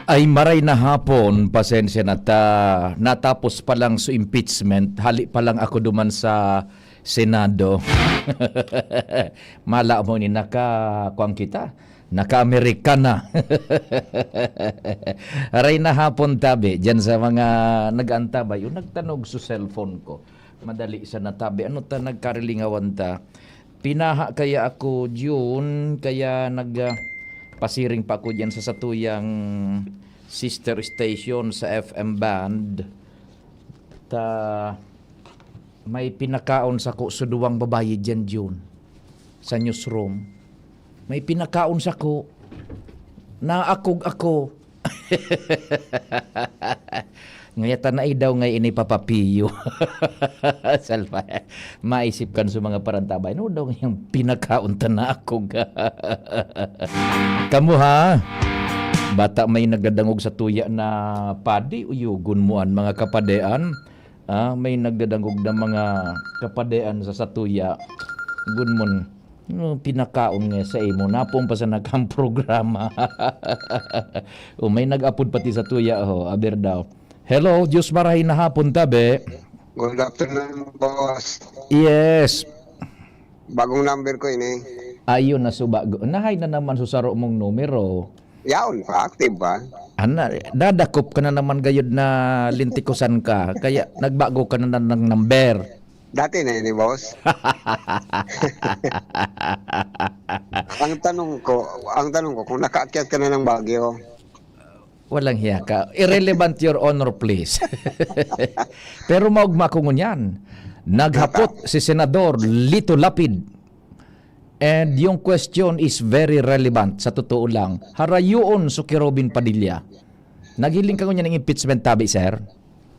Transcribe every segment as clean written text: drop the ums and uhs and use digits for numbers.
Ay maray na hapon, pasensya na natapos pa lang sa impeachment, hali pa lang ako duman sa Senado. Mala mo ni nakakuang kita, naka-Amerikana. Aray na hapon tabi, dyan sa mga nag-antabay, yung nagtanog sa cellphone ko, madali sa natabi, ano ta nagkarilingawan ta, pinaha kaya ako June, kaya pasiring pa ako dyan sa satuyang sister station sa FM band. May pinakaon sa ko suduwang babayi dyan June sa newsroom. May pinakaon sa ko na ako. Ngayata na daw ngay ini papapiyo. Salva, maisip kan sa mga parantabay. No daw yung pinakaunta na ako. Kamu ha? Bata may nagdadangog sa tuya na padi, uyugon mo an mga kapadean. May nagdadangog na mga kapadean sa satuya. Gunmon. No, pinakaon nga sa imo napong pa sa nakang programa. May nag-upload pati sa tuya aber daw. Hello, Diyos marahay na hapon tabi. Good afternoon, boss. Yes. Bagong number ko ini. Ayun na subago. Nahay na naman susaro mong numero. Yaon pa, active ba? Dadakop ka na naman gayod na lintikusan ka. Kaya nagbago ka na ng number. Dati na ini, boss. ang tanong ko kung nakaakyat ka na ng Baguio. Walang hiya ka. Irrelevant, Your Honor, please. Pero maugma ko ngunyan. Naghapot si Senador Lito Lapid. And yung question is very relevant sa totoo lang. Harayuon Suki Robin Padilla. Naghiling ka ngunyan ng impeachment tabi, sir?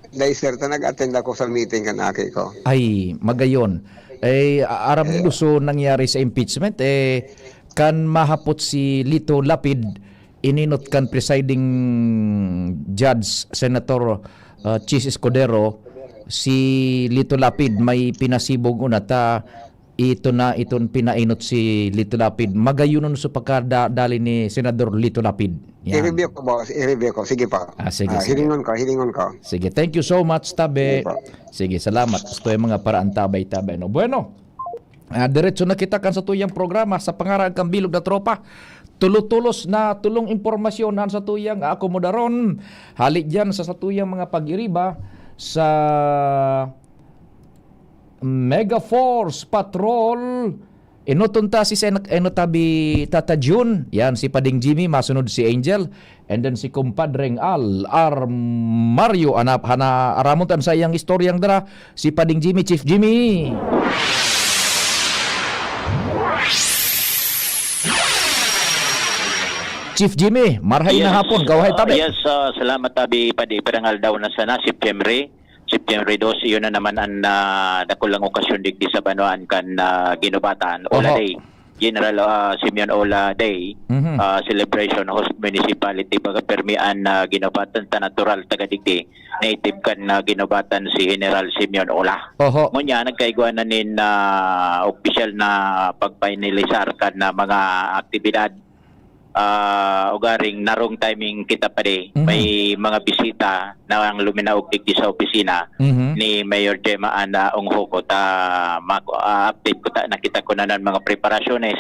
Dahil sir, nag-attend ako sa meeting kanaki ko. Ay, magayon. Aram ni gusto nangyari sa impeachment, kan mahapot si Lito Lapid, ininot kan presiding judge, Senator Chis Escudero, si Lito Lapid may pinasibog una iton pinainot si Lito Lapid. Magayunon sa pagkadali ni Senador Lito Lapid. Yan. I-review ko, boss. I-review ko. Sige pa. Sige. Hilingon ko. Sige, thank you so much, tabi. Sige, Sige, salamat. Gusto yung mga paraan tabay. No, bueno. Diretso na kita kan sa tuyang programa sa pangarang kang bilog na tropa. Tulos na tulong impormasyonan sa tuyang akomodaron. Halik dyan sa tuyang mga pag-iriba sa Mega Force Patrol. Inutunta si Enotabi Tata June. Yan, si Pading Jimmy, masunod si Angel. And then si Kumpadreng Mario. Aramontan sa iyang istoryang dara. Si Pading Jimmy, Chief Jimmy. Chief Jimmy, marhay na hapon. Gawahay tabi. Yes, salamat tabi Padi. Perangal daw na sana, September 12, yun na naman ang nakulang okasyon digdi sa Banuan kan ginubatan. Ola Day. General Simeon Ola Day. Celebration host municipality pagkapermian ginubatan ta natural taga digdi. Native kan ginubatan si General Simeon Ola. Ngunya nagkaiguan na nin official na pagpainalisar kan na mga aktibidad. Ugaring narong timing kita pa may mga bisita na ang luminaog digdi sa opisina ni Mayor Gemma Ana Onghoko update ko nakita ko na ng mga preparasyones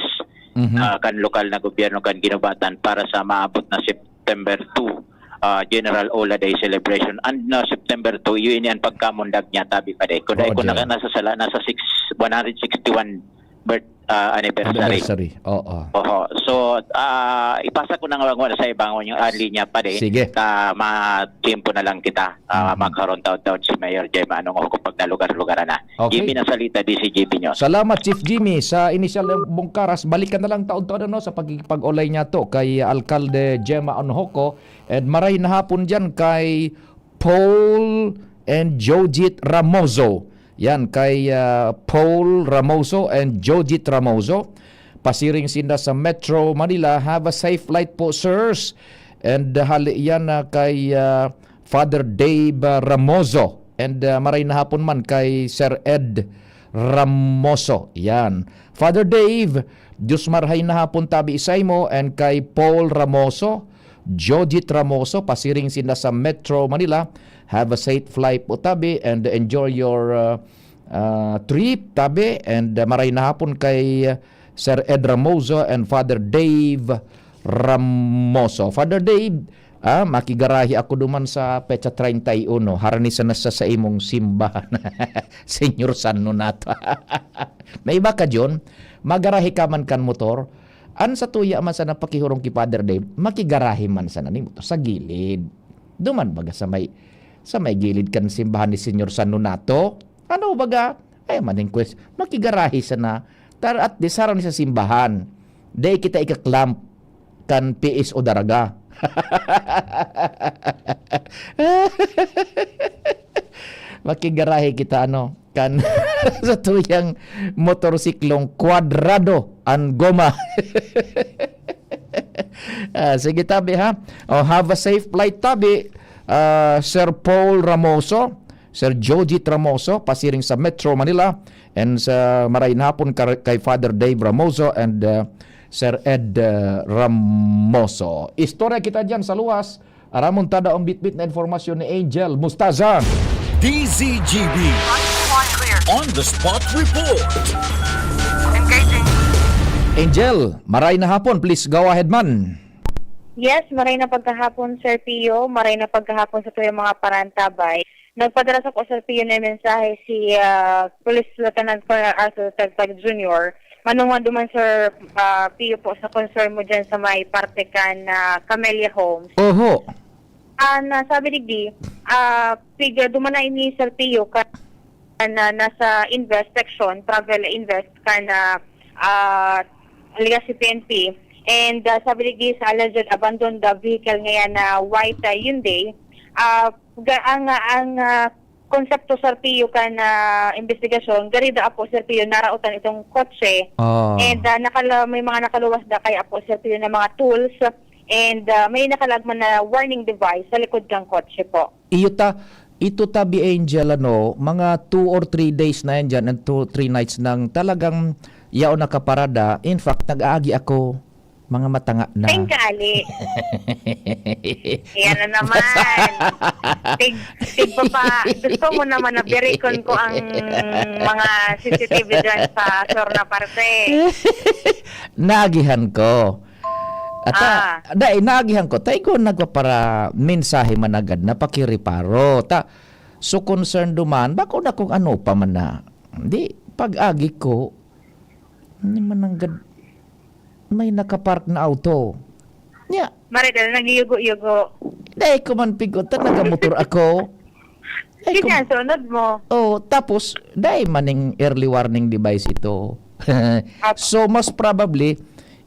kan lokal na gobyerno kan ginubatan para sa maabot na September 2 General Ola Day celebration and September 2 yun yan pagkamundag niya tabi pa kung nasa 161 birth anniversary. So ipasa ko na nga sa ibang yung linya pa Sige. Ma-tempo na lang kita magkaroon taon si Mayor Gemma anong ako pag nalugar-lugar na. Okay. Jimmy na salita di si Jimmy nyo. Salamat Chief Jimmy sa initial bungkaras. Balikan na lang taon-taon sa pag-olay niya to kay Alcalde Gemma Onhoko and maray na hapon dyan kay Paul and Jojit Ramoso. Yan, kay Paul Ramoso and Jojit Ramoso. Pasiring sinda sa Metro Manila. Have a safe flight po, sirs. And hali yan kay Father Dave Ramoso. And maray na hapon man kay Sir Ed Ramoso. Yan. Father Dave, Diyos marhay na hapon tabi isay mo. And kay Paul Ramoso, Joji Tramoso, pasiring sila sa Metro Manila. Have a safe flight po tabi and enjoy your trip tabi, and maray na hapon kay Sir Ed Ramoso and Father Dave Ramoso. Father Dave, makigarahi ako duman sa petsa 31. Haranisan na sa imong simbahan. Senyor San Nonato. May iba ka dyon, magarahi ka man kan motor. An sa tuya man sa napakihurong ki Father Dave, makigarahi man sa nani motor sa gilid. Duman baga sa may gilid kan simbahan ni Senyor San Nonato. Ano baga? Ay maning quest. Makigarahi sa na. At disaran ni sa simbahan. Day kita ikaklamp kan PS o daraga. Makigarahe kita kan sa tuyang motorsiklong kwadrado ang goma. Sige tabi ha. Have a safe flight tabi, Sir Paul Ramoso, Sir Joji Tramoso, pasiring sa Metro Manila, and sa marayin hapon kay Father Dave Ramoso and Sir Ed Ramoso. Istorya kita dyan sa luwas. Aramon tada ang bitbit na informasyon ni Angel Mustaza. DZGB On the Spot Report. Engaging. Angel, maray na hapon. Please go ahead man. Yes, maray na pagkahapon, Sir Pio. Maray na pagkahapon sa tuyong mga parantabay. Nagpadala sa ko, Sir Pio, na mensahe si Police Lieutenant Colonel Arthur Tagtag Jr. Manungan duman, Sir Pio, po sa concern mo dyan sa may parte kan Camellia Homes. Oho. Sabi digdi, duman na ini, Sir Pio, nasa invest section, travel invest, alias si PNP. And sabi digdi sa alleged abandoned vehicle ngayon na white Hyundai, ang konsepto, Sir Pio, investigasyon, garida apo, Sir Pio, narautan itong kotse. And may mga nakaluwas na kay apo, Sir Pio, na mga tools, and may nakalagman na warning device sa likod ng kotse po. Ito tabi Angel, mga 2 or 3 days na yan dyan, and 2-3 nights nang talagang yao nakaparada. In fact, nag-aagi ako, mga matanga na. Thank Ali. Yan na naman. Tig pa. Gusto mo naman na birikon ko ang mga CCTV dyan sa sur na parte. Nagihan ko. At nagihan ko. Tayo ko nagpapara mensahe managad na pakiriparo. So concerned duman, bako na kung ano pa man na. Hindi, pag-agi ko, hindi mananggad may nakapark na auto. Nya. Maridal, nag-yugo-yugo. Dahil ko man pigot, nagamotor ako. Sige, sunod mo. Tapos, dahil maning early warning device ito. So, most probably,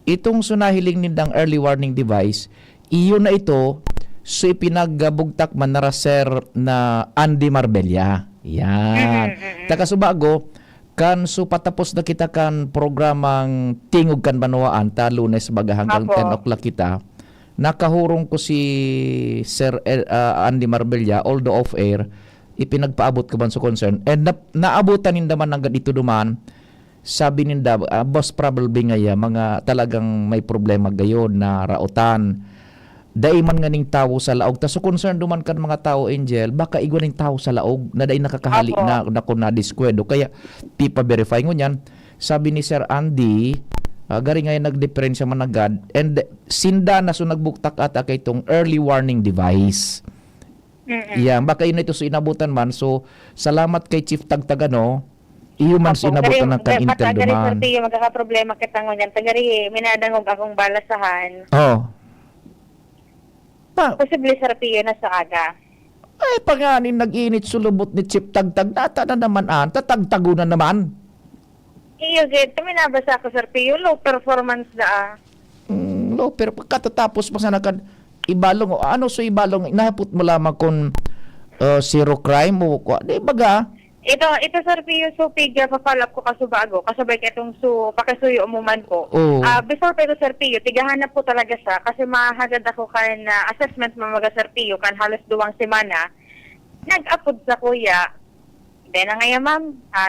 itong sunahiling nindang early warning device, iyon na ito, so ipinagbugtak man na Sir na Andy Marbella. Yan. Takasubago, kan so patapos na kita kan programang Tingog kan Banwaan ta Lunes baga hanggang 10 o'clock kita. Nakahurong ko si Sir Andy Marbella, although off air, ipinagpaabot ko man sa concern, and naabutan ninda man hanggang dito duman. Sabi ninda, boss probably ngaya mga talagang may problema gayon na rautan. Dai man nga ning tawo sa laog. Ta so concern duman kan mga tao, Angel, baka igwa ning tawo sa laog na dai nakakahali na ko na diskwento. Kaya pipa verify ngo niyan. Sabi ni Sir Andy, gari nga nagdiferensya man agad, and sinda na so nagbuktak ata kay itong early warning device. Yan, baka yun ito so inabutan man. So salamat kay Chief Tagtagano. Iyo man so inabutan ng kan Intel duman. Tagari, magkakaproblema kita ngunyan. Tagari, minadangog akong balasahan. Posible, Sir Pio, na sa aga. Ay, panganin nag-init sulubot ni Chip Tagtag. Nata na naman tatagtago na naman. Iyo, gid. Kami nabasa ko, Sir Pio. Low performance na Low, pero pagkatatapos pa sana kan ibalong. Ano so ibalong? Nahapot mo lamang kung zero crime o di baga? Ito, Sir Pio, so pigya pa-follow up ko kasubago. Kasabay kitong pakisuyo umuman ko. Before pa ito, Sir Pio, tigahanap po talaga siya kasi mahagad ako kan assessment mga Sir Pio kan halos 2 semana. Nag-upload sa kuya. Then na ngayon, ma'am,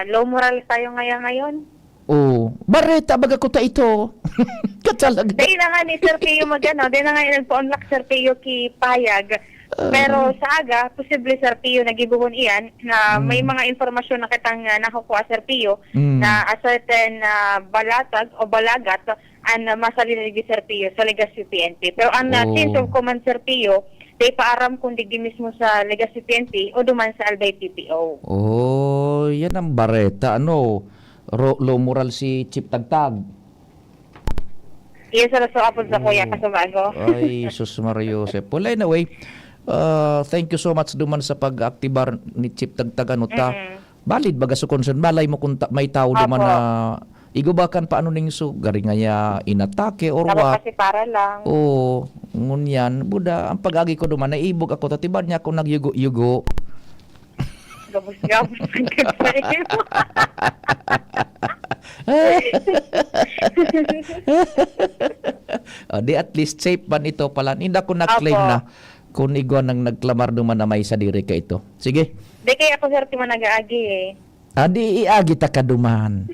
low moral tayo ngayon. Oh, bareta baga ko ta ito. Katalaga. Dahil na nga ni Sir Pio magano, dahil na nga nagpa-unlock Sir Pio ki payag. Pero sa aga, posible Sir Pio nagibuhon iyan na may mga informasyon na kitang nakukuha Sir Pio na a certain balatag o balagat ang masaliligi Sir Pio sa Legacy PNP. Pero ang change of command Sir Pio, day paaram kung digdi mismo sa Legacy PNP o duman sa Albay PPO. Oh, yan ang bareta. Ano? Low moral si Chip Tagtag. Yes, so apod sa kuya kasubago. Ay, sus Mario Joseph. Well, anyway, thank you so much duman sa pag-aktibar ni Chip Tagtag. Ano ta? Valid baga sa concern. Malay mo kung may tao duman Apo. na igubakan paano ning so gari nga ya inatake or Ako what. kasi para lang. Oo, ngunyan. Buda, ang pag-agi ko duman, naibog ako. Tatiban niya ako nagyugo-yugo. Gabos-gabos ang kagsayo. Di at least safe man ito pala. Hindi ako na-claim Apo. na kung igwan ang nagklamar duman na may sadiri ka ito. Sige. Di kaya ako Sir Timo nag-aagi eh. Di iagi ta ka duman.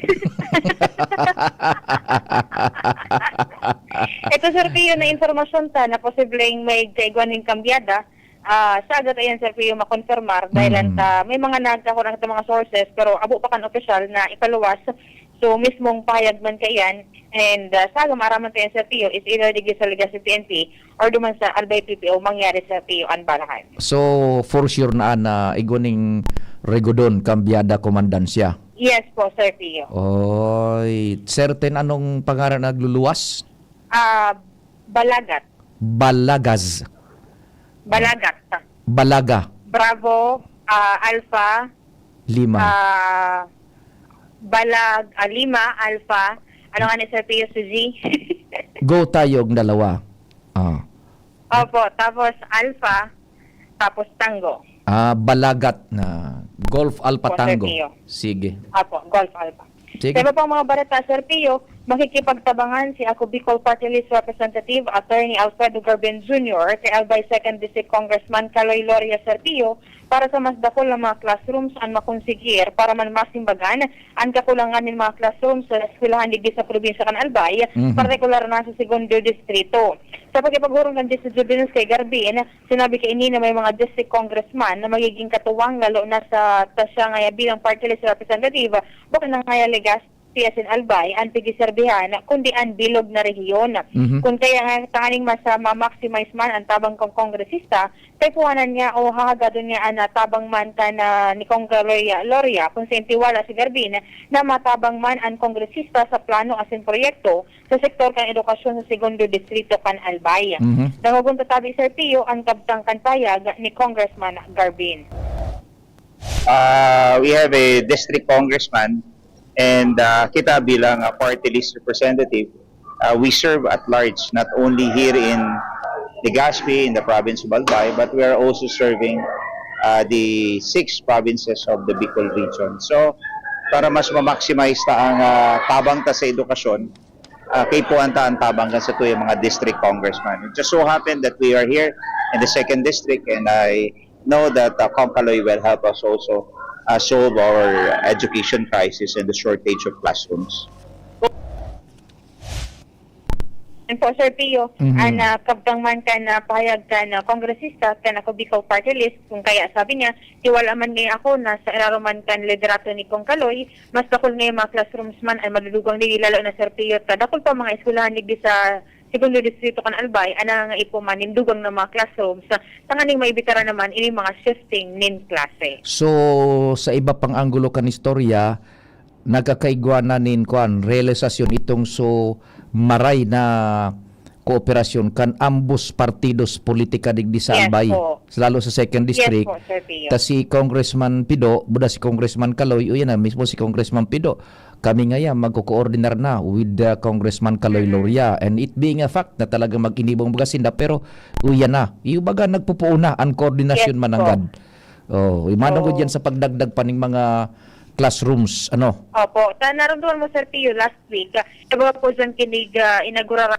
Ito Sir Pio na informasyon ta na posibleng may kaigwaning kambyada. Sa agad ayan Sir Pio makonfirmar dahil may mga nagkakurang sa mga sources pero abo pa kan opisyal na ipaluwas. So mismong pahayag man kayan and sa aga maraman kayan Sir Pio is either digi sa Legacy PNP or duman sa Albay PPO mangyari Sir Pio ang balahan. So, for sure na igwaning Regodon, Kambyada, Komandansya. Yes po Sir Pio. Oy, certain anong pangalan nagluluwas? Balagat. Balagaz. Balagat. Balaga. Bravo, Alpha, 5. Lima, Alpha, ano nga ni Sir Pio Suzy? Go tayong dalawa. Opo, tapos Alpha, tapos Tango. Balagat na Golf Alpha Po, Sir Tango. Pio. Sige. Opo, Golf Alpha. Sige. Sa iba pang mga bareta, Sir Pio, makikipagtabangan si ako Bicol Party List Representative Attorney Alfredo Garben Jr. kay Albay 2nd District Congressman Caloy Loria Sir Pio para sa mas dakol na mga classrooms ang makonsigir para man masimbagan ang kakulangan ng mga classrooms sa eskwelahan digdi sa probinsya kan Albay, partikular na sa segundo distrito. Sa pagkipaghurong ng District Jubilees kay Garbin, sinabi kay ini na may mga district congressman na magiging katuwang lalo na sa tasya ngaya bilang party list representative bukod ng ngaya legas PSN Albay ang tigiserbihan kundi ang bilog na rehiyon. Kung kaya nga tanganing mas ma-maximize man ang tabang kong kongresista, kay puwanan niya o hahagado niya ang tabang man ka na ni Kongre Loria kung sentiwala si Garbin na matabang man ang kongresista sa plano asin proyekto sa sektor kan edukasyon sa segundo distrito kan Albay. Dangogon tatabi Sir Pio ang kabtang kanpayag ni Congressman Garbin. We have a district congressman and kita bilang a party list representative, we serve at large not only here in Legazpi in the province of Albay, but we are also serving the 6 provinces of the Bicol region. So para mas ma-maximize ta ang tabang ta sa edukasyon, kay puanta ang tabang ka sa tuyo mga district congressman. It just so happened that we are here in the 2nd district and I know that Concaloy will help us also solve our education crisis and the shortage of classrooms. And po, Sir Pio, ang kabtang man ka na pahayag ka na kongresista ka na Bicol Party List, kung kaya sabi niya, tiwala man ngayon ako na sa eraroman kan liderato ni Kong Kaloy, mas dakol ngayon mga classrooms man ay madudugang nili, lalo na Sir Pio, dakol pa mga eskwelahan nigdi sa segundo distrito kan Albay, anang ipuman nindugang na mga classrooms, tanganing maibitara naman ini mga shifting nin klase. So, sa iba pang anggulo kan istorya, nagkakaigwana nin kuan realisasyon itong so maray na kooperasyon kan ambos partidos politika digdi sa Yes Albay, po. lalo sa 2nd district. Yes po, Sir Pio. Ta si Congressman Pido, buda si Congressman Kaloy, o yan na mismo si Congressman Pido. Kami ngayon magko-coordinar na with Congressman Caloy Loria, and it being a fact na talagang mag-inibong bagasinda, pero uyan na, yung baga nagpupuuna ang koordinasyon Yes, mananggad. Imanong ko dyan sa pagdagdag pa ng mga classrooms, ano? Opo. Naramdaman mo, Sir Pio, last week, iba po dyan kinig inagura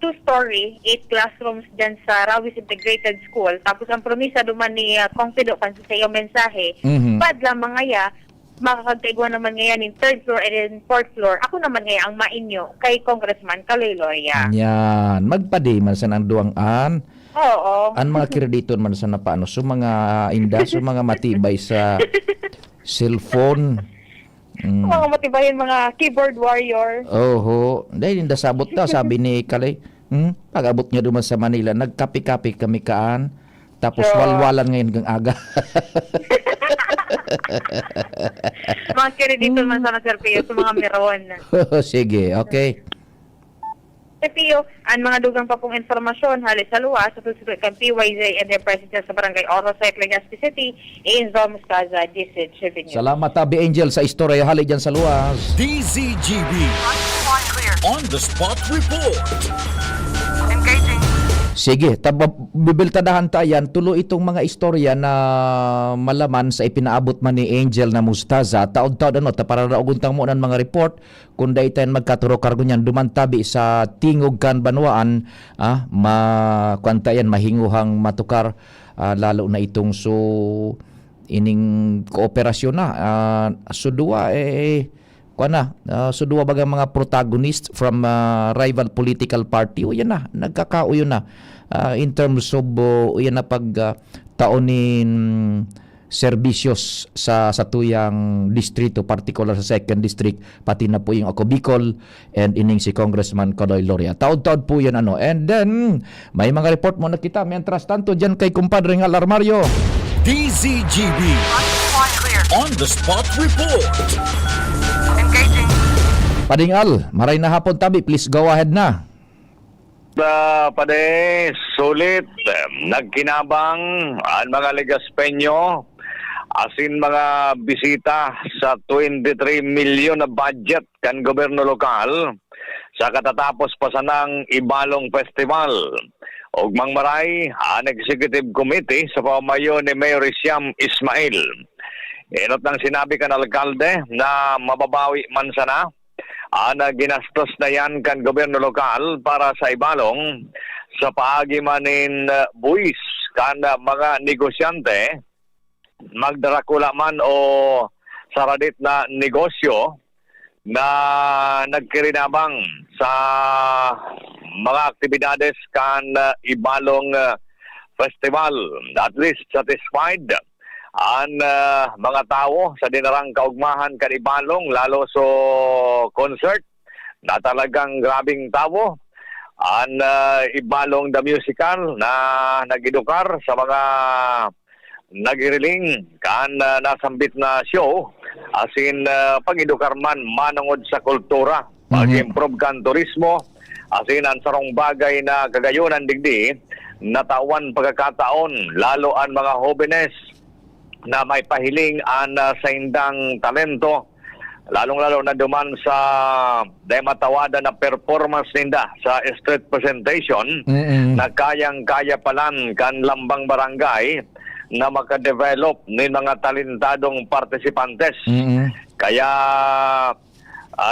2-story, 8 classrooms dyan sa Rawis Integrated School. Tapos ang promisa duman ni Kong Pido kan sa iyo mensahe, bad lang mga ya, makakagkaigwa naman ngayon in third floor and in fourth floor. Ako naman ngayon ang mainyo kay Congressman Kaloy Loria. Yan, magpadi man sa nang duwang-an. Oo. An mga kreditor man sa napaano, so mga inda, so mga matibay sa cellphone. Mga matibayin mga keyboard warrior. Oho, dahil hindi sabot ta, sabi ni Kalay. Pag-abot niya duman sa Manila, nagkapi-kapi kami kaan. Tapos Sure. walwalan ngayon kang aga. Mga kreditor man sa Sir Pio, sa mga meron. Sige, okay. Sir Pio, ang mga dugang pa pong informasyon, halis sa luwa, sa susunod kang PYZ and their president sa Barangay Oro sa Legazpi City, in Zom Staza, Disage Avenue. Salamat Tabi Angel sa istorya hali dyan sa luwas. DZGB On the Spot Report. Sige, bibiltadahan tayan tulo itong mga istorya na malaman sa ipinaabot man ni Angel na Mustaza. Taod-taod ano, para rauguntang mo ng mga report kung dahi tayo magkaturo kargo niyan dumantabi sa tingog kan banwaan, makwanta yan, mahinguhang matukar, lalo na itong ining kooperasyon na. Sudua sudua bagang mga protagonist from rival political party, o yan na, nagkakauyo na in terms of yan na taonin serbisyos sa tuyang distrito, particular sa 2nd district, pati na po yung ako Bicol and ining si Congressman Kaloy Loria. Taod-taod po yan ano. And then may mga report mo na kita mientras tanto dyan kay kumpadre ng Alarmario. DZGB On the Spot Report. Padingal, maray na hapon Tabi, please go ahead na. Pade, sulit, nagkinabang ang mga Legaspeño, asin mga bisita sa 23 million na budget kan gobyerno lokal sa katatapos pa sa ng Ibalong Festival. Ugmang maray, ang Executive Committee sa pamayo ni Mayor Siam Ismail. Inot nang sinabi kan alkalde na mababawi man sana na ginastos na yan kan gobyerno lokal para sa Ibalong sa paagi manin buwis kan mga negosyante magdarakula man o saradit na negosyo na nagkirinabang sa mga aktibidades kan Ibalong Festival. At least satisfied ang mga tao sa dinarang kaugmahan kan Ibalong, lalo so concert na talagang grabing tao. Ang Ibalong the Musical na nagidukar sa mga nagiriling kan nasambit na show, asin pag-idukar man manungod sa kultura, pag-improve kan turismo, asin ang sarong bagay na kagayunan digdi, natawan pagkakataon, lalo ang mga jóvenes na may pahiling sa indang talento, lalong-lalo na duman sa matawada na performance ninda sa street presentation na kayang-kaya palan kan lambang barangay na makadevelop ng mga talentadong partisipantes. Kaya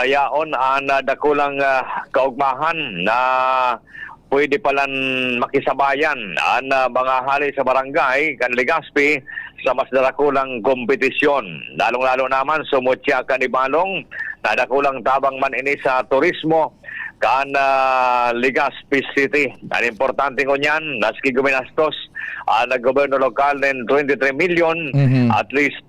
yaon ang dakulang kaugmahan na pwede palan makisabayan ang mga hali sa barangay kan Legazpi sa mas darakulang kompetisyon. Lalong-lalo naman sumutya kan Ibalong na dakulang tabang man ini sa turismo kan Legazpi City. Ang importante ko niyan, naski guminastos ang gobyerno lokal ng 23 million, at least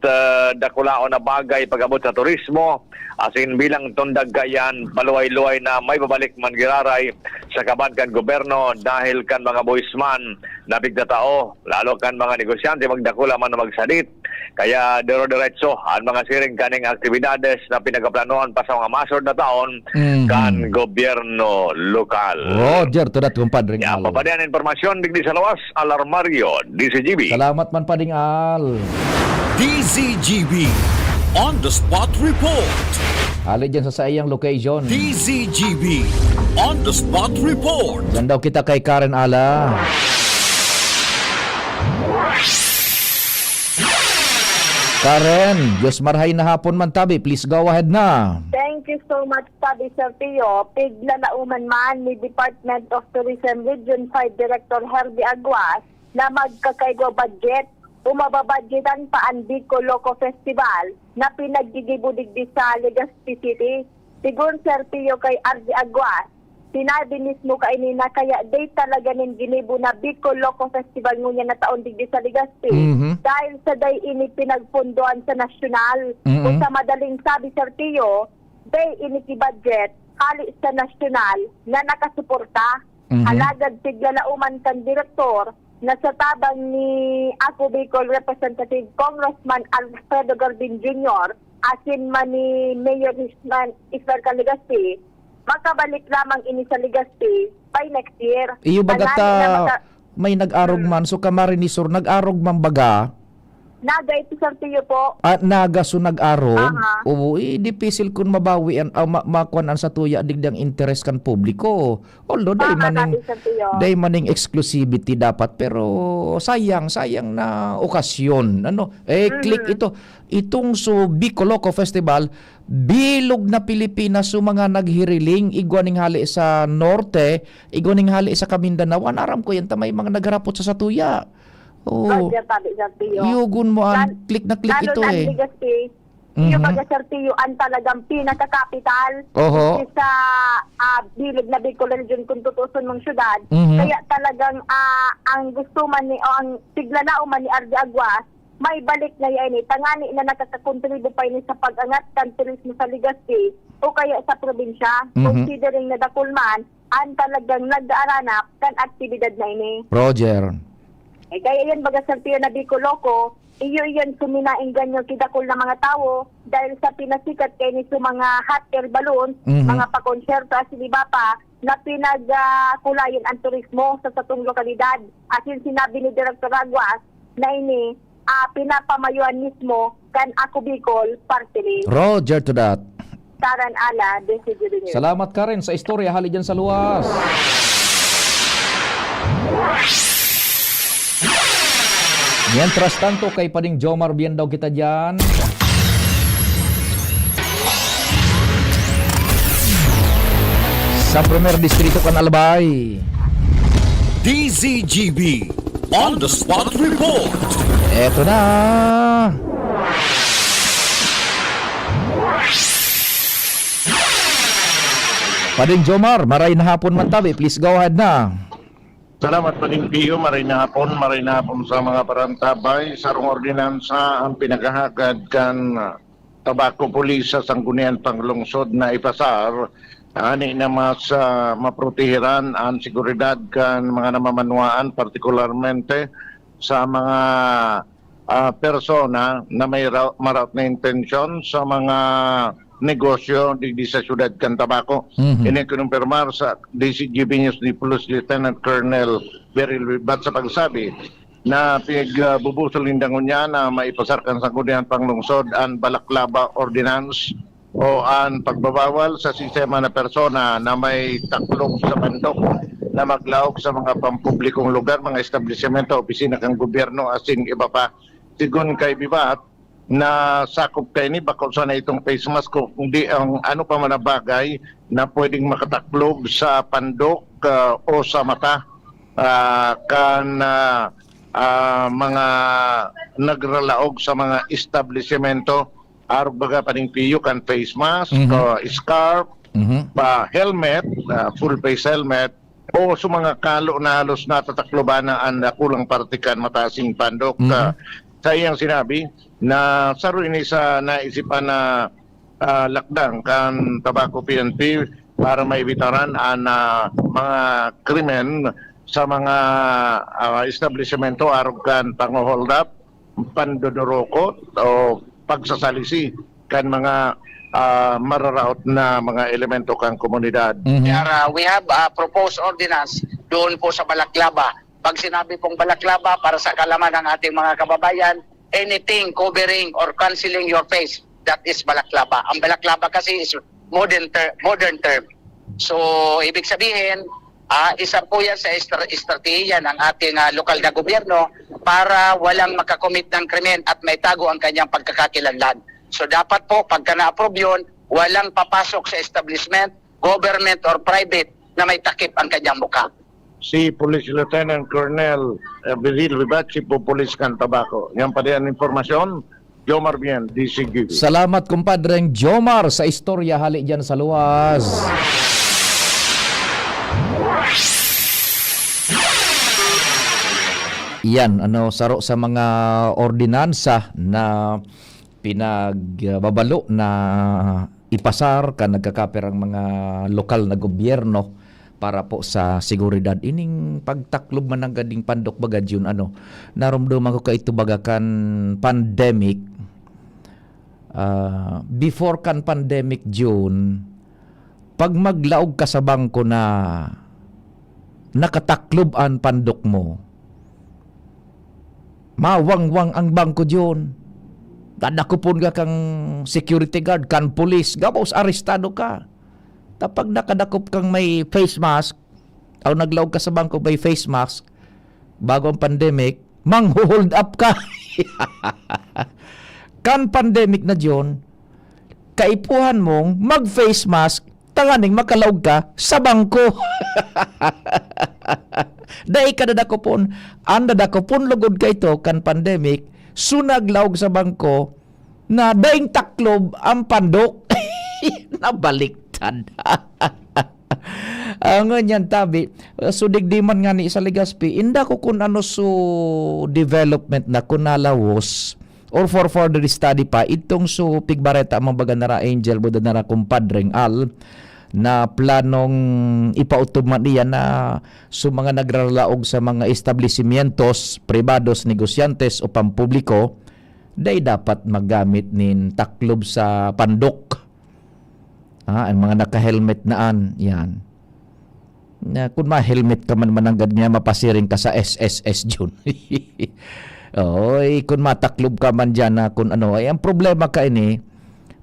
dakulaon na bagay pag-abot sa turismo, asin bilang tundag gayan, paluway-luway na may babalik man giraray sa kabad kan gobyerno dahil kan mga buwisman na bigdatao, lalo kan mga negosyante magdakula man na magsadit. Kaya dero-diretso ang mga siring kaning aktibidades na pinagaplanohan pa sa mga masod na taon kan gobyerno lokal. Roger, to that kumpadre ng Ya, papadayan informasyon digdi sa lawas, Alarmario, DCGB. Salamat man Padingal. DZGB On the Spot Report. Hali dyan sa iyang location. DZGB On the Spot Report. Yan daw kita kay Karen Ala. Karen, Diyos marhay na hapon man Tabi, please go ahead na. Thank you so much, Tabi Sir Pio. Pigla na uman man ni Department of Tourism Region 5 Director Herbie Aguas na magkakaigwa budget umababadgetan pa ang Bicol Loco Festival na pinaggigibudigdi sa Legazpi City. Siguro, Sir Pio, kay RD Aguas, sinabi mismo kay nina kaya day talaga nin ginibo na Bicol Loco Festival ngunya na taon digdi sa Legazpi. Dahil sa day ini pinagpunduan sa nasyonal. Kung sa madaling sabi, Sir Pio, day ini budget hali sa nasyonal na nakasuporta. Halagad sigla na uman kang direktor na sa tabang ni Ako Bicol Representative Congressman Alfredo Garbin Jr. asin man ni Mayor Ismael Legazpi, makabalik lamang ini sa Legazpi by next year. Iyo bagata may nag-arog man, so kamarisor nag-arog man baga, Naga ito, Sir Pio po. at nagaso nag-arog, o dipisil kun mabawi an makuan sa tuya digdang interes kan publiko. Although day Tama maning natin, Sir Pio. day maning exclusivity dapat, pero sayang na okasyon. Click ito. Itong so Bicol Loco Festival, bilog na Pilipinas so mga naghiriling, igwaning hali sa Norte, igwaning hali sa Kamindanao. Aram ko yan, may mga nagharapot sa Satuya. Roger, tabi, Sir Pio. Yugun mo ang click na click ito Lalo eh. na Legazpi, yung baga, Sir Pio, ang talagang pinaka-capital Oho. sa bilog na Bicol Region kung tutusin mong syudad. Mhm. Kaya talagang ang gusto man ni, o ang siglanao man ni RD Aguas, may balik na yan eh. Tangani na nakakakontribo pa ini sa pag-angat kan turismo sa Legazpi o kaya sa probinsya. Considering na dakulman, ang talagang nag-aaranap kan aktibidad na ini. Roger. Kaya yan baga Sir Pio na Bicol Loco, iyo yan suminaing ganyo kidakol na mga tao dahil sa pinasikat kay ni sa mga hot air balloons, mga pakonsyerto at sinibapa na pinagkulayan ang turismo sa satong lokalidad. At yung sinabi ni Director Aguas na ini pinapamayuan mismo kan Ako Bicol Party List. Roger to that. Taran ala, Desiderio News. Salamat ka rin sa istorya hali dyan sa luwas. Mientras tanto kay Pading Jomar bien daw kita dyan. Sa primer distrito kan Albay. DZGB On the Spot Report. Eto na. Pading Jomar, maray na hapon man tabi. Please go ahead na. Salamat pa din Pio, maray na hapon sa mga parantabay. Sarong ordinansa ang pinagahagad kan tabako pulis sa Sangguniang Panglungsod na ipasar. Ani na mas maprotehiran ang seguridad kan mga namamanwaan, partikularmente sa mga persona na may marat na intensyon sa mga negosyo di sa syudad kan tabako. Ini kinumpirmar sa DCGB News ni Police Lieutenant Colonel Beryl Bat sa pagsabi na pinagbubusol lindangon niya na maipasarkan sa Sangguniang Panglungsod ang Balaklava Ordinance o ang pagbabawal sa sistema na persona na may taklog sa bandok na maglaok sa mga pampublikong lugar, mga establishmento, opisina kang gobyerno, asing iba pa. Sigun kay Bibat, na sakop kayo ni bako sana itong face mask ko hindi ang ano pa man na bagay na pwedeng makataklog sa pandok o sa mata mga nagralaog sa mga establishmento arbaga paning piyo kan face mask, scarf, helmet, full face helmet o sa mga kalo na halos natatakloban na ang kulang partikan matasing pandok. Sa iyang sinabi na saro ini sa naisipan na lakdang kan tabako PNP para maibitaran ang mga krimen sa mga establishmento arog kan pang-hold up, pandodoroko o pagsasalisi kan mga mararaot na mga elemento kang komunidad. We have a proposed ordinance doon po sa Balaklava. Pag sinabi pong Balaklava, para sa kalaman ng ating mga kababayan, anything covering or concealing your face, that is Balaklava. Ang Balaklava kasi is modern term. So, ibig sabihin, isa po yan sa estratehiya ng ating lokal na gobyerno para walang makakomit ng krimen at may tago ang kanyang pagkakakilanlan. So, dapat po, pagka na-approve yun, walang papasok sa establishment, government or private na may takip ang kanyang mukha. si Police Lieutenant Colonel Viril Vivat, si Police Cantabaco. Yan pa din ang informasyon. Jomar Bien, DCGV. Salamat kumpadreng Jomar sa istorya hali dyan sa luwas. Yan, saro sa mga ordinansa na pinagbabalo na ipasar ka nagkakaper ang mga lokal na gobyerno para po sa seguridad. Ining pagtaklob man ng gading pandok bagad yun, narumduman ko kaito bagakan pandemic. Before kan pandemic June, pag maglaog ka sa bangko na nakataklob ang pandok mo, mawangwang ang bangko June. Dadakupon ka kang security guard, kan police, gabos arestado ka. Tapag nakadakop kang may face mask, o naglaog ka sa bangko may face mask, bago ang pandemic, mang-hold up ka. Kan pandemic na John, kaipuhan mong mag-face mask, tanganing makalaog ka sa bangko. Dahil ka dadakopon, ang dadakopon lugod ka ito kan pandemic, sunaglaog sa bangko, na daing taklob ang pandok. Nabaliktad. Ang ganyan tabi, sudigdiman nga ni sa Legazpi, inda ko kung ano development na kunalawos or for further study pa itong Pigbareta mga baga nara Angel buda nara kumpadreng Al na planong ipautuman niya na mga nagralaog sa mga establishmentos, privados, negosyantes o pampubliko day dapat maggamit nin taklob sa pandok. Ang mga naka-helmet naan, yan. Na, kung ma-helmet ka man mananggad niya, mapasiring ka sa SSS June. Oy, kung mataklob ka man dyan na kung ay ang problema ka ini,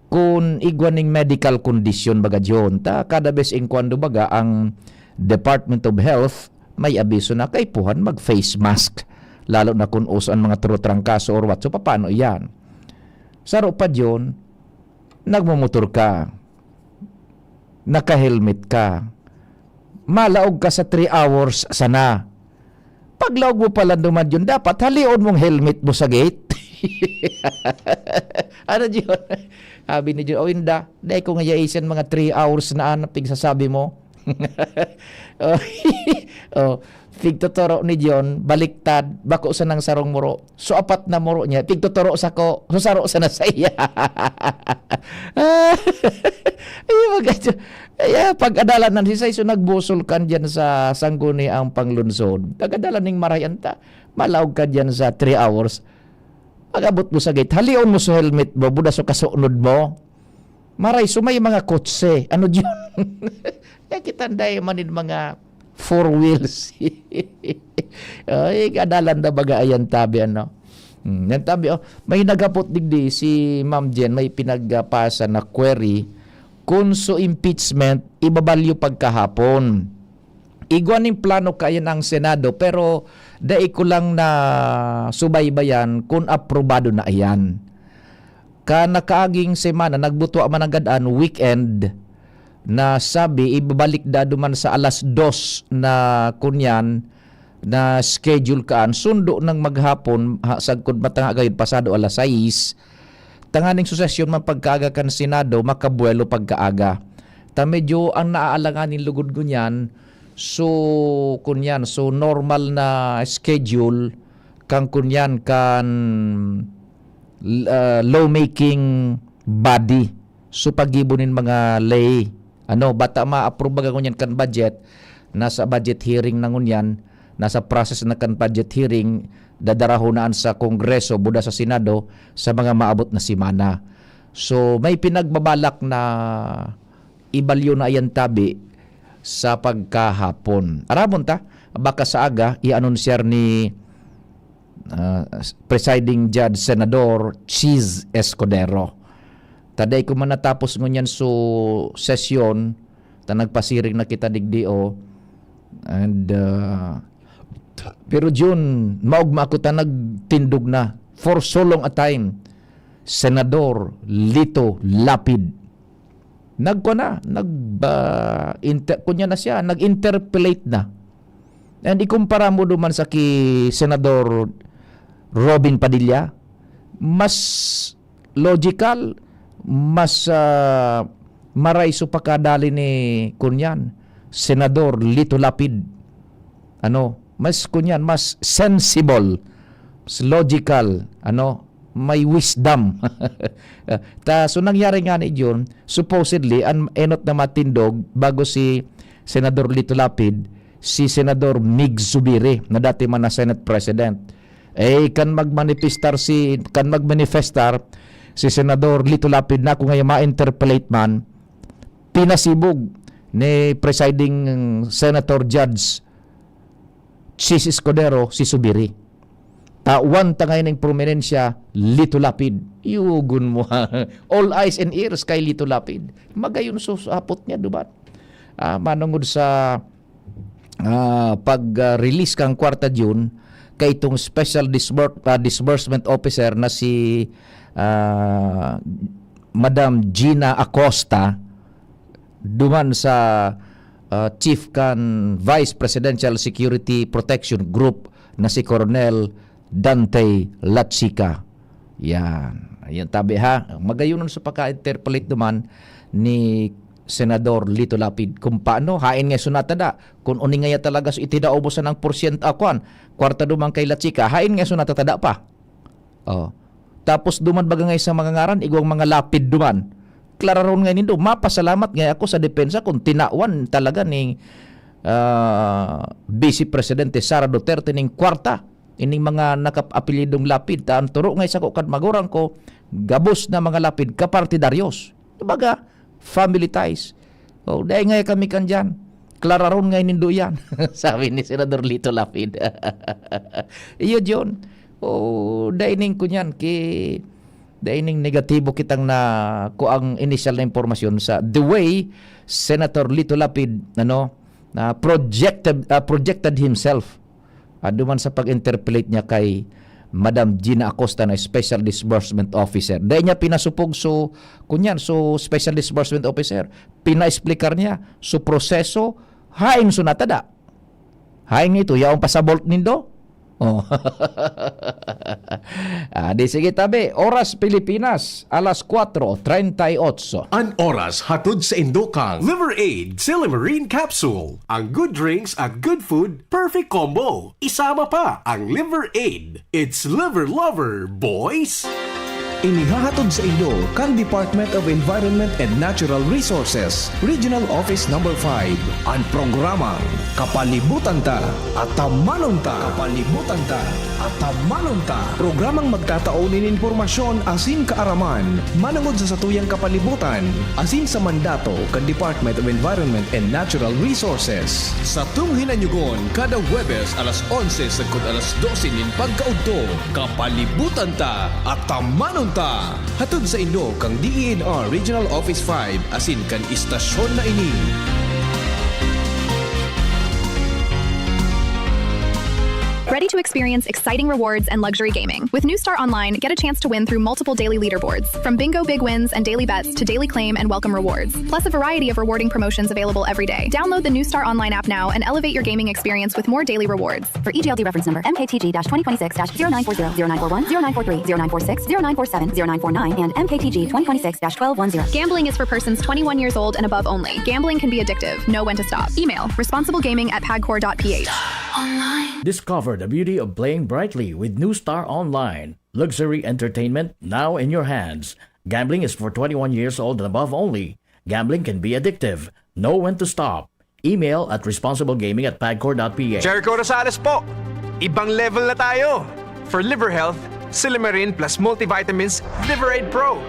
kung igwaning medical condition baga June, kada bes inkwando baga ang Department of Health may abiso na kaipuhan mag-face mask. Lalo na kung uso ang mga turutrangkaso or what. So, paano yan? Saro pa June, nagmumotor ka, naka-helmet ka, malaog ka sa 3 hours sana. Paglaog mo pala naman yun, dapat halion mong helmet mo sa gate. Ano yun? Sabi ni Jun, hinda, dahil ko nga yaisin mga 3 hours na anapig sasabi mo. Pigtuturo ni John, baliktad, bako sa nang sarong muro. So, apat na muro niya, pigtuturo sa ko, susaro sa na sa iya. Pag-adalan na si Sayso, nagbusol kan dyan sa sangguni ang panglunsod. Pag-adalan ning marayanta, malaog ka dyan sa 3 hours. Pag-abot mo sa gate, halion mo sa helmet mo, buda so kasunod mo. Maray, so may mga kotse. Ano dyan? Kita nday manin mga 4 wheels. Ay, kadalan na baga ayan tabi yan tabi, may nagapot digdi si Ma'am Jen, may pinagpasa na query kung impeachment ibabalyo pagkahapon. Igwaning plano kayan ang Senado pero dai ko lang na subaybayan kung aprobado na ayan. Nakaaging semana nagbuto man agadaan weekend na sabi ibabalik dado man sa alas 2 na kunyan na schedule kaan sundo ng maghapon sagkod matanga gayud pasado alas 6 tanganing susesyon man pagkaaga kan Senado makabuelo pagkaaga ta medyo ang naaalanganin lugod kunyan so normal na schedule kang kunyan kan lawmaking body so pagibunin mga lay bata ma-approve ganyan kan budget, nasa budget hearing na ngunyan, nasa process na kan budget hearing, dadarahunaan sa Kongreso, buda sa Senado, sa mga maabot na simana. So, may pinagbabalak na ibalyo na ayan tabi sa pagkahapon. Aramon ta, baka sa aga, i-anunsyar ni Presiding Judge Senador Cheese Escudero. Taday ko man natapos ngunyan sesyon, nagpasiring na kita digdio, and pero June, maugma ako nagtindog na for so long a time, Senador Lito Lapid. Kunya na siya, nag-interpellate na And ikumpara mo duman sa ki Senador Robin Padilla, mas logical, mas maraiso pa kadali ni kunyan Senador Lito Lapid. Mas kunyan, mas sensible, mas logical, may wisdom. So nangyari nga ni John, supposedly enot na matindog bago si Senador Lito Lapid, si Senador Mig Zubiri na dati man na Senate President. Kan magmanifestar si Senador Lito Lapid na kung ngayon ma-interpellate man, pinasibog ni presiding Senator Judge Chis Escudero si Zubiri. Tawan tangay ng prominensya Lito Lapid. Yugun mo. All eyes and ears kay Lito Lapid. Magayon susapot niya, dubat. Manungod sa pag-release kang 4 June kay itong Special Disbursement Officer na si Madam Gina Acosta, duman sa Chief kan Vice Presidential Security Protection Group na si Colonel Dante Latsica. Yan tabi ha. Magayunon sa pagka-interpolate duman ni Senador Lito Lapid kung paano hain nga sunatada kung uning nga talaga so itidaubosan ng porsyento kwarta duman kay Latsica, hain nga sunatada pa. Tapos duman baga nga sa mga ngaran igwang mga lapid duman. Klararon nga nindo, mapasalamat nga ako sa depensa kung tinawan talaga ni Vice Presidente Sara Duterte ning kwarta ining mga nakapapilidong lapid. Taan turo nga isa ko kad magurang ko gabos na mga lapid kapartidaryos. Dibaga, family ties. Dahil nga kami kan dyan. Klararon nga nindo yan. Sabi ni Senador Lito Lapid. Iyo John. Dahil ning kunyan daining negatibo kitang na ko ang initial na impormasyon sa the way Senator Lito Lapid na projected himself duman sa pag-interpellate niya kay Madam Gina Acosta na Special Disbursement Officer. Dahil niya pinasupog so Special Disbursement Officer, pina-explicar niya so proseso haing sunatada. Haing ito yaong pasabolt nindo. Di sige tabi, oras Pilipinas, alas 4:38. An oras hatod sa Indokang Liver Aid Silimarine Capsule. Ang good drinks at good food, perfect combo. Isama pa ang Liver Aid. It's liver lover, boys! Inihahatod sa inyo kang Department of Environment and Natural Resources, Regional Office No. 5, ang programang Kapalibutan Ta at Tamanon Ta. Kapalibutan Ta at Tamanon Ta. Programang magtataunin informasyon asin kaaraman, manungod sa satuyang kapalibutan, asin sa mandato kang Department of Environment and Natural Resources. Sa tunghinanyugon, kada Huwebes alas 11 sagkod alas 12 nin pagkaudto, Kapalibutan Ta at Tamanon Ta. Hatod sa inyo kang DENR Regional Office 5 asin kan istasyon na ini. Ready to experience exciting rewards and luxury gaming? With New Star Online, get a chance to win through multiple daily leaderboards, from bingo big wins and daily bets to daily claim and welcome rewards, plus a variety of rewarding promotions available every day. Download the New Star Online app now and elevate your gaming experience with more daily rewards. For EGLD reference number MKTG-2026-0940, 0941, 0943, 0946, 0947, 0949, and MKTG 2026-1210. Gambling is for persons 21 years old and above only. Gambling can be addictive. Know when to stop. Email responsiblegaming@pagcor.ph. Discover the beauty of playing brightly with New Star Online. Luxury entertainment now in your hands. Gambling is for 21 years old and above only. Gambling can be addictive. Know when to stop. Email at responsiblegaming@pagcor.ph. Jericho Rosales po. Ibang level na tayo. For liver health, Silimarin plus multivitamins Liver Aid Pro.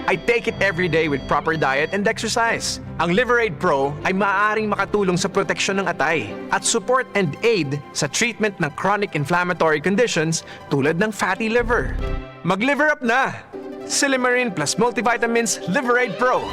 I take it every day with proper diet and exercise. Ang Liver Aid Pro ay maaaring makatulong sa proteksyon ng atay at support and aid sa treatment ng chronic inflammatory conditions tulad ng fatty liver. Mag-liver up na! Silimarin plus multivitamins Liver Aid Pro.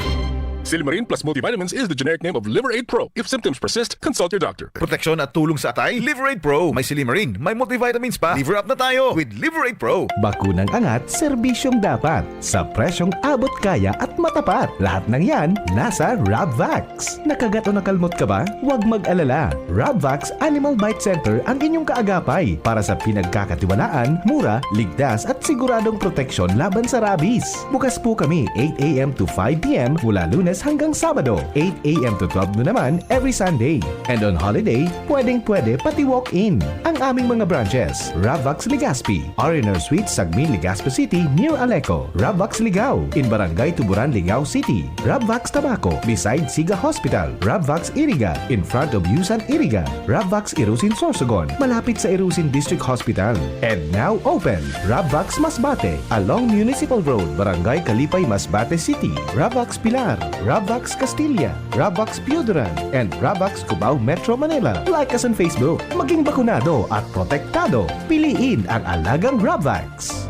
Silimarin plus multivitamins is the generic name of Liver Aid Pro. If symptoms persist, consult your doctor. Proteksyon at tulong sa atay, Liver Aid Pro. May Silimarin, may multivitamins pa. Liver up na tayo with Liver Aid Pro. Bakunang angat, serbisyong dapat. Sa presyong abot kaya at matapat. Lahat ng yan, nasa Rabvax. Nakagat o nakalmot ka ba? Huwag mag-alala. Rabvax Animal Bite Center ang inyong kaagapay para sa pinagkakatiwalaan, mura, ligtas at siguradong proteksyon laban sa rabies. Bukas po kami 8 a.m. to 5 p.m. mula Lunes hanggang Sabado, 8 a.m. to 12 noon naman every Sunday. And on holiday, pwedeng-pwede pati walk-in. Ang aming mga branches, Rabvax Legazpi, R&R Suites, Sagmin, Legazpi City, near Aleco, Rabvax Ligao, in Barangay Tuburan, Ligao City, Rabvax Tabaco, beside Siga Hospital, Rabvax Iriga, in front of Yusan Iriga, Rabvax Irusin Sorsogon, malapit sa Irusin District Hospital. And now open, Rabvax Masbate, along Municipal Road, Barangay Kalipay, Masbate City, Rabvax Pilar, Rabvax Castilla, Rabvax Pioduran, and Rabvax Cubao Metro Manila. Like us on Facebook. Maging bakunado at protektado. Piliin ang alagang Rabvax.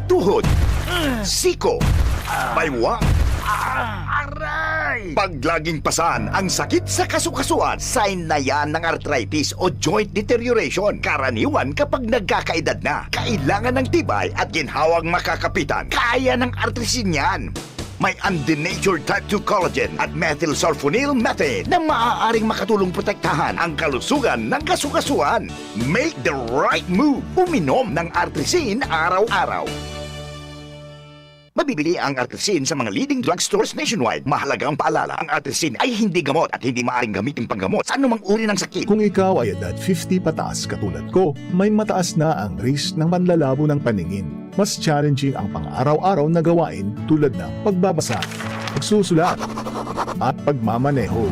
Tuhod, siko, baywang, aray! Pag laging pasan ang sakit sa kasukasuan, sign na yan ng arthritis o joint deterioration. Karaniwan kapag nagkakaedad na, kailangan ng tibay at ginhawang makakapitan. Kaya ng artrisin yan. May undenatured type 2 collagen at methylsulfonyl methane na maaaring makatulong protektahan ang kalusugan ng kasukasuan. Make the right move. Uminom ng Artrisin araw-araw. Mabibili ang Artrisin sa mga leading drugstores nationwide. Mahalagang paalala, ang Artrisin ay hindi gamot at hindi maaaring gamitin panggamot sa anumang uri ng sakit. Kung ikaw ay edad 50 pataas katulad ko, may mataas na ang risk ng panlalabo ng paningin. Mas challenging ang pang-araw-araw na gawain tulad ng pagbabasa, pagsusulat, at pagmamaneho.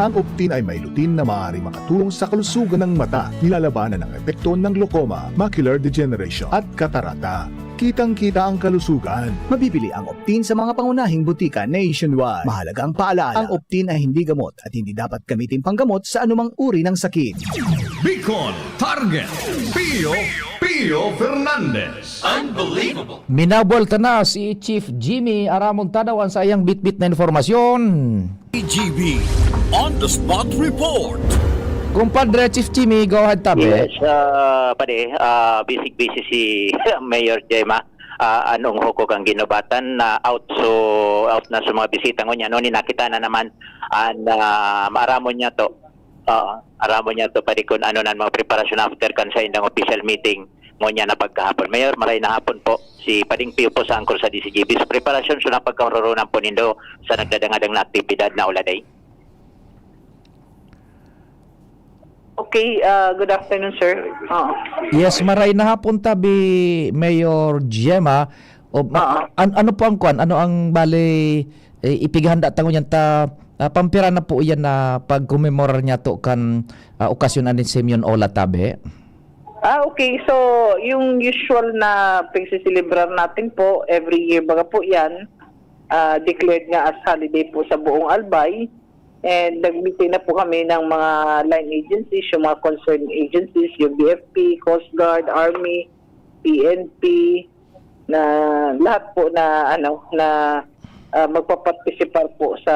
Ang Optin ay may lutin na maaaring makatulong sa kalusugan ng mata, nilalabanan ang epekto ng glaucoma, macular degeneration at katarata. Kitang-kita ang kalusugan. Mabibili ang Optin sa mga pangunahing butika nationwide. Mahalagang paalala, ang Optin ay hindi gamot at hindi dapat gamitin panggamot sa anumang uri ng sakit. Bicol Target Pio Fernandez. Unbelievable. Minabol na si Chief Jimmy Aramon Tadawan sa iyang bit-bit na informasyon. EGB On The Spot Report. Kumpadre Chief Jimmy, go ahead tabi. Yes, busy si Mayor Gemma. Anong hukok ang ginubatan na out na sa mga bisita ngo niya. No, nakita na naman maaramon niya to. Aramon niya to pari kun ano nan mga preparasyon after kan sa indang official meeting mo niya na pagkahapon. Mayor, maray na hapon po si Pading Pio po sa angkor sa DCGB. So, preparasyon so na pagkaroon po nindo sa nagdadangadang na aktibidad na uladay. Okay, good afternoon, sir. Yes, maray na hapon tabi Mayor Gemma. Ano po ang kwan? Ano ang bali ipigahanda tango niyan ta pampira na po iyan na pagkumemorar niya to kan okasyon ni Simeon Ola tabi. Okay. So, yung usual na pagsisilibrar natin po, every year baga po yan, declared nga as holiday po sa buong Albay. And nag-meeting na po kami ng mga line agencies, yung mga concerned agencies, yung BFP, Coast Guard, Army, PNP, na lahat po na magpaparticipate po sa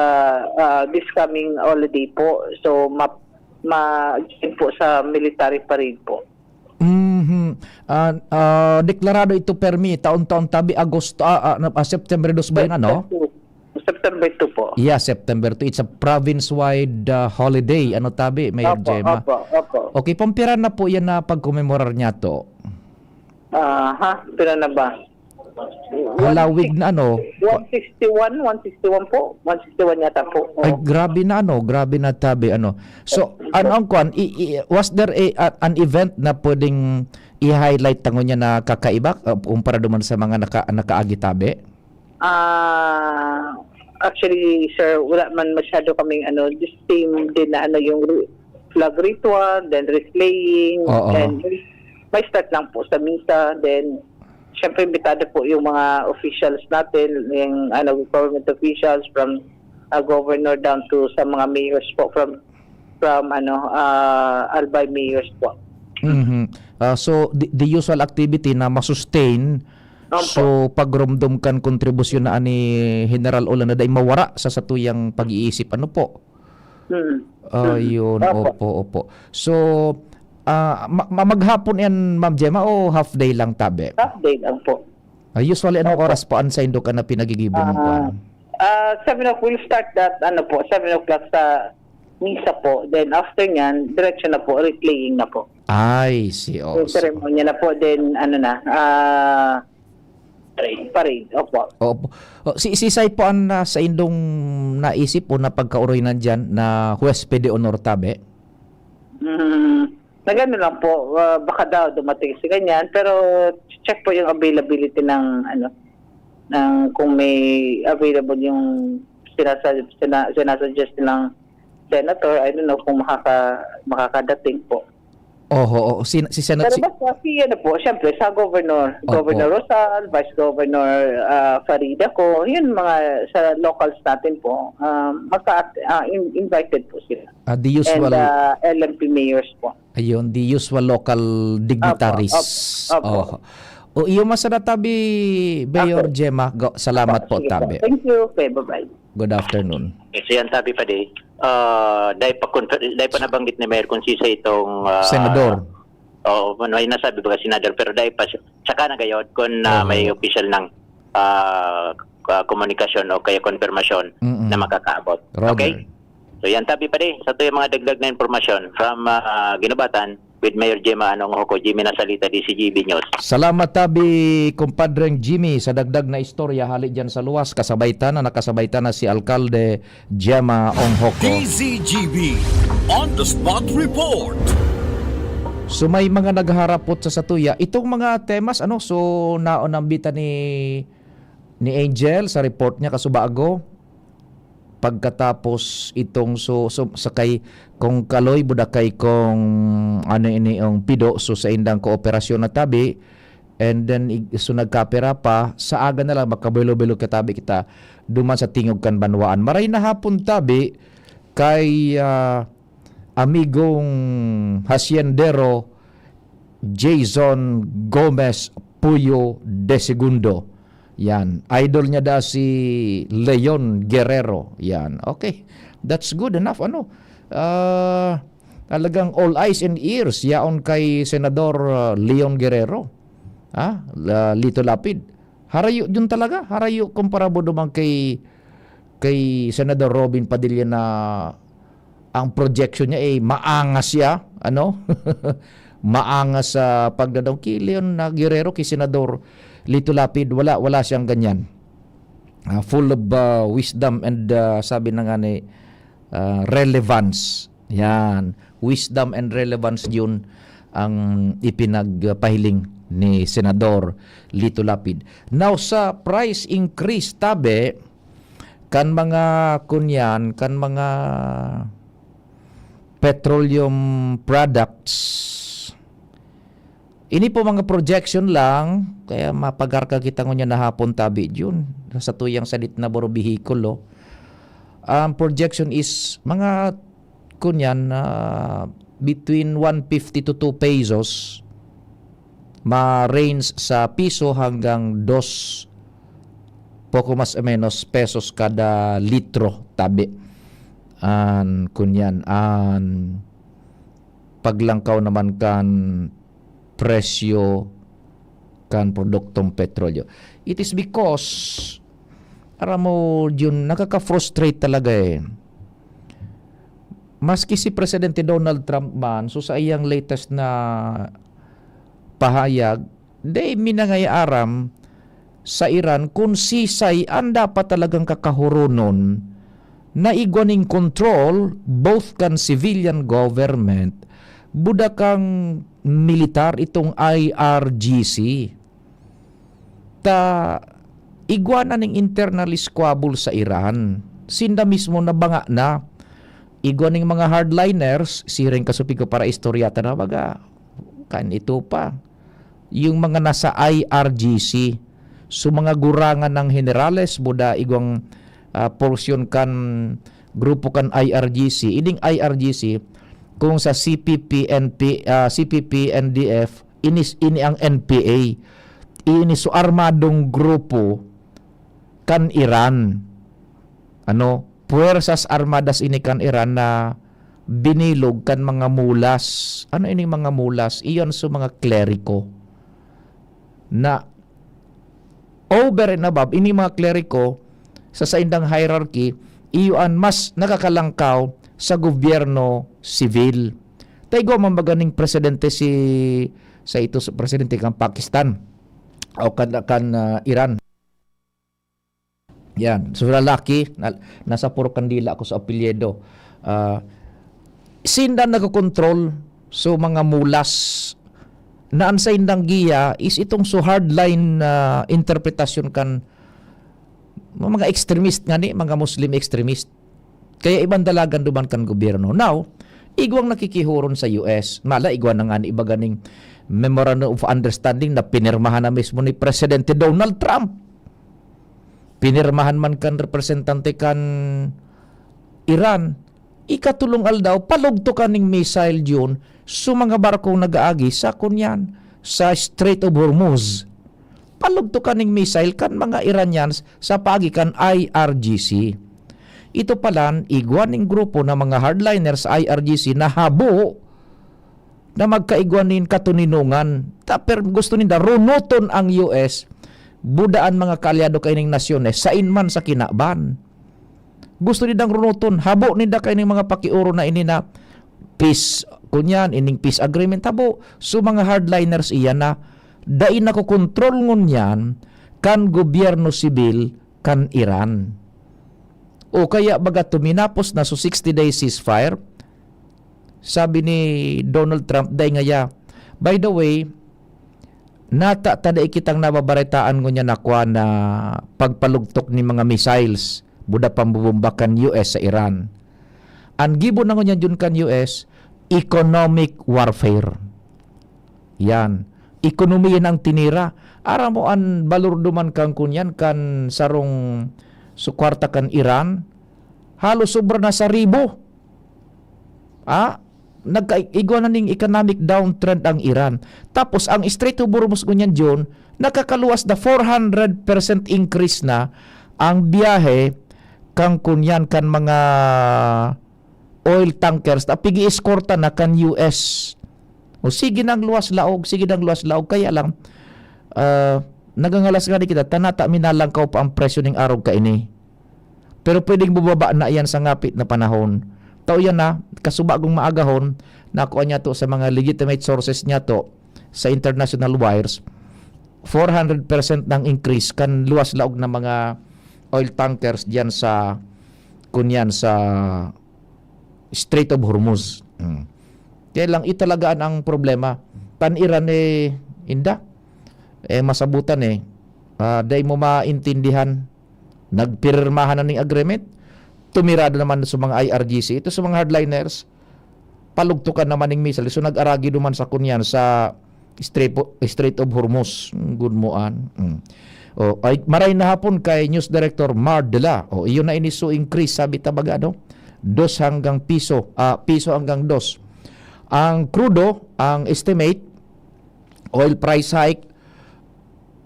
this coming holiday po. So, ma-join po sa military parade po. Deklarado ito permi taon-taon tabi Agosto September 2 ba yun ano? September 2 po. Yeah, September 2. It's a province-wide holiday. Ano tabi, Mayor Gemma? Opo. Okay, pampira na po yan na pagkumemorar niya to. Pira na ba? Halawig na ano? 161 po. 161 yata po. Ay, grabe na tabi ano. So, ano ang kwan? Was there an event na pwedeng i-highlight tango niya na kakaiba kumpara duman sa mga nakaagi tabi? Actually, sir, wala man masyado kaming this team din na yung flag ritual, then wrestling, and may start lang po sa misa, then syempre imbitado po yung mga officials natin, yung government officials from governor down to sa mga mayors po from Albay mayors po. So the usual activity na masustain So pagrumdum kan kontribusyon na ni General Olan na day mawara sa satuyang pag-iisip ano po. Ayun, opo. So maghapon yan Ma'am Gemma o half day lang tabi? Half day lang po. Usually anong oras po sa indo ka na pinagigibon po? 7 o'clock, we'll start that 7 o'clock sa misa po. Then after nyan, diretso na po, replaying na po. Ay, si Yung seremonya na po, then parade. Opo. Si Say po ang sa indong naisip po na pagkauroy na dyan na Huwespede Honor tabi? Na gano'n lang po, baka daw dumating si ganyan, pero check po yung availability ng kung may available yung sinasuggest ng senator. I don't know kung makakadating po. Si Senator... Pero basta siyempre sa Governor Rosal, Vice Governor Farida ko, yun mga sa locals natin po, invited po sila. The usual... And LMP mayors po. Ayun, the usual local dignitaries. O iyo masada tabi, Mayor Gemma. Salamat po tabi. Thank you. Okay, bye-bye. Good afternoon. Kasi yan tabi pa di. Dahil pa nabanggit ni Mayor kung sisa itong Senador. May nasabi ba senador, pero dahil pa saka na gayod kung may official ng komunikasyon o kaya konfirmasyon na makakaabot. Okay? So yan tabi pa di. Sa ito yung mga dagdag na informasyon from Ginobatan with Mayor Gemma Anonghoko, Jimmy Nasalita, DCGB News. Salamat tabi, kumpadreng Jimmy, sa dagdag na istorya hali dyan sa luwas. Nakasabay na si Alkalde Gemma Anonghoko. DCGB On The Spot Report. So may mga nagharapot sa satuya. Itong mga temas, so naonambita ni Angel sa report niya kasubago. Pagkatapos itong sa kay kung kaloy budakay kung ang pido sa indang kooperasyon na tabi, and then nagkapera pa sa aga na lang makabelo-belo katabi kita duman sa tingog kan banwaan. Maray na hapon tabi kay amigong haciendero Jason Gomez Puyo de Segundo. Yan. Idol niya si Leon Guerrero. Yan. Okay. That's good enough. Talagang all eyes and ears yaon kay Senador Leon Guerrero. Lito Lapid. Harayo yun talaga. Harayo komparabo naman kay Senador Robin Padilla na ang projection niya maangas siya. Maangas sa pagdadaw kay Leon Guerrero, kay Senador Lito Lapid, wala siyang ganyan. Full of wisdom and sabi na nga ni relevance. Yan. Wisdom and relevance yun ang ipinagpahiling ni Senador Lito Lapid. Now sa price increase tabi kan mga petroleum products. Ini po mga projection lang, kaya mapagarka kita ngunya na hapon tabi yun. Sa tuyang sadit na boro bihikulo. Projection is mga between 150 to 2 pesos. Ma-range sa piso hanggang 2 poco mas o menos pesos kada litro tabi. Paglangkaw naman kan presyo kan produktong petrolyo. It is because yun nakaka-frustrate talaga Maski si Presidente Donald Trump man sa iyang latest na pahayag, minangay aram sa Iran kung sisay ang dapat talagang kakahurunon na igwaning control both kan civilian government buda kang militar itong IRGC igwana ng internal squabble sa Iran. Sinda mismo nabanga na igwaning mga hardliners siring kasupi ko para istoryata na baga kan ito pa yung mga nasa IRGC mga gurangan ng generales buda igwang portion kan grupo kan IRGC. Ining IRGC kung sa CPP, NDF, ini ang NPA. ini so armadong grupo kan Iran. Puwersas armadas ini kan Iran na binilog kan mga mulas. Ano ini mga mulas? Iyon so mga kleriko. Na over and above, ini mga kleriko sa saindang hierarchy, iyon mas nakakalangkaw sa gobyerno civil. Taygo mamaganing presidente sa presidente kang Pakistan o kan Iran. Yan, so lalaki, nasa puro kandila ako sa apelyido. Sindan nagkokontrol so mga mulas na ang sa indang giya is itong so hardline interpretasyon kan mga extremist nga ni, mga Muslim extremist. Kaya ibang dalagan duman kan gobyerno. Now, igwang nakikihuron sa US. Mala, igwang na nga ni iba ganing Memorandum of Understanding na pinirmahan na mismo ni Presidente Donald Trump. Pinirmahan man kan representante kan Iran, ikatulong aldaw, palugto kaning missile yun sa mga barkong nag-aagi sa kunyan, sa Strait of Hormuz. Palugto kaning missile kan mga Iranians sa pagikan IRGC. Ito palan, igwaning grupo na mga hardliners sa IRGC na habo na magkaigwanin katuninungan. Pero gusto nila runuton ang US, budaan mga kaalyado kaining nasyones sa inman sa kinaban. Gusto nidang runuton, habo nida kaining mga pakiuro na ini na peace, kunyan, ining peace agreement, habo. So mga hardliners iyan na dain na kontrol ngunyan kan gobyerno sibil kan Iran. O kaya baga tuminapos na so 60-day ceasefire, sabi ni Donald Trump, day ngaya, by the way, nata taday kitang nababaritaan ko niya nakwa na pagpalugtok ni mga missiles buda pambubumbakan US sa Iran. Ang gibo na ko niya dun kan US, economic warfare. Yan. Ekonomiya ang tinira. Ara mo an balurduman kang kunyan kan sarong sukwarta kan Iran. Halos sobra na sa 1,000. Nagkaigwa na ning economic downtrend ang Iran. Tapos ang Strait of Hormuz kunyan dyan, nakakaluwas na 400% increase na ang biyahe kang kunyan kan mga oil tankers na pigi-eskorta na kan US. O sige nang luwas laog, kaya lang nagangalas nga di kita, tanata minalangkaw pa ang presyo ng araw ka ini. Pero pwedeng bubaba na yan sa ngapit na panahon. Tao yan na, kasubagong maagahon, nakuha niya to sa mga legitimate sources niya to sa international wires, 400% ng increase kan luwas laog ng mga oil tankers diyan sa kunyan sa Strait of Hormuz. Kaya lang italagaan ang problema. Pan-Iran inda. Masabutan day mo maintindihan. Nagpirmahan na ng agreement. Tumirado naman sa mga IRGC. Ito sa mga hardliners, palugtukan naman ng missile. So nag-aragi naman sa kunyan sa Strait of Hormuz. Good moan. Maray na hapon kay News Director Mar Dela. Iyon na iniso increase, sabi tabaga, 2 hanggang piso hanggang 2. Ang crudo, ang estimate, oil price hike,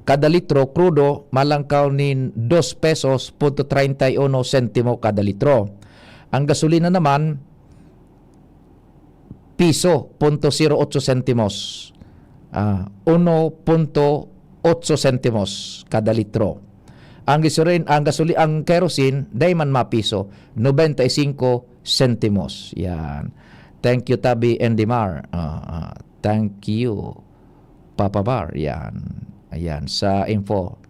kada litro, crudo, malangkaw ni 2 pesos, 31 sentimo kada litro. Ang gasolina naman, piso, 0.08 sentimos. 1.8 sentimos kada litro. Ang kerosene, dayman mapiso, 95 sentimos. Yan. Thank you, Tabi and Dimar. Thank you, Papa Bar. Yan. Ayan, sa info.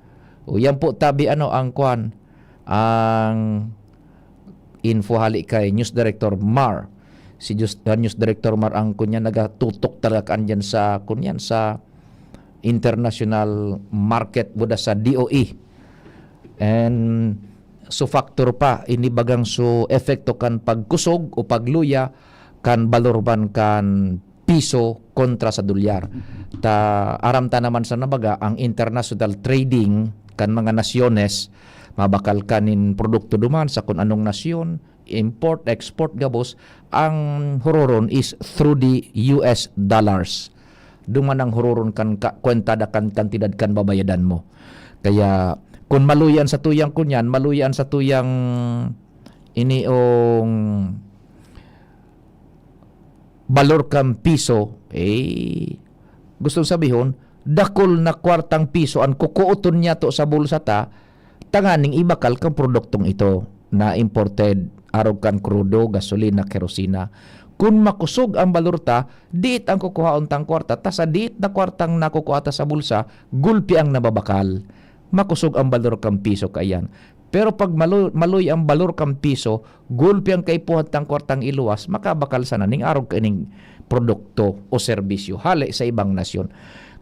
Yan po, Tabi, ang kwan, ang info hali kay News Director Mar. Si News Director Mar ang kunya nagatutok talaga andyan sa kunyan sa international market buda sa DOE. And so factor pa inibagang so efekto kan pagkusog o pagluya kan balorban kan piso kontra sa dolyar. Aramta naman sa nabaga ang international trading kan mga nasyones mabakal kanin produkto duman sa kung anong nasyon, import, export gabos, ang hororon is through the US dollars. duman ang hururon kan kwenta da kan kantidad kan babayadan mo. Kaya kung maluyan sa tuyang kunyan, maluyan sa tuyang iniong balor kang piso, gusto sabihin, dakol na kwartang piso ang kukuuton niya to sa bulsa ta, tanganing ibakal kang produktong ito na imported, arog kan krudo, gasolina, kerosina. Kung makusog ang balor ta, diit ang kukuhaon tang kwarta, ta sa diit na kwartang nakukuha ta sa bulsa, gulpi ang nababakal. Makusog ang balor kang piso kayan. Pero pag maluy ang balor kang piso, gulpi ang kaipuhat tang kwartang iluwas, makabakal sa naning arog kaning produkto o serbisyo, hali sa ibang nasyon.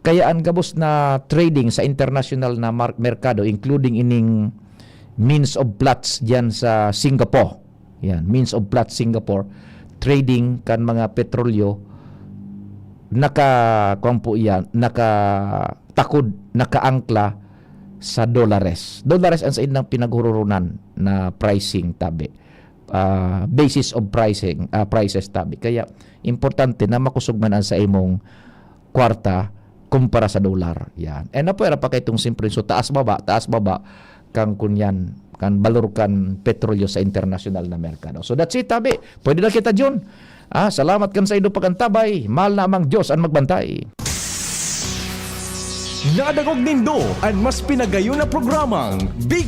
Kaya ang gabos na trading sa international na merkado, including ining means of plots diyan sa Singapore. Yan, means of plots Singapore, trading kan mga petrolyo, nakatakod, nakaangkla sa dolares. Dolares ang sa inang pinaghururunan na pricing tabi. Basis of prices tabi. Kaya importante na makusog man ang sa imong kwarta kumpara sa dolar. Yan. Napuera pa kay itong simple. So taas baba kang kunyan, kan balor kan petrolyo sa international na merkado. So that's it, tabi. Pwede na kita dyan. Salamat kan sa ido pagkantabay. Mahal na amang Diyos ang magbantay. Nadagog nindo ang mas pinagayon na programang Bicol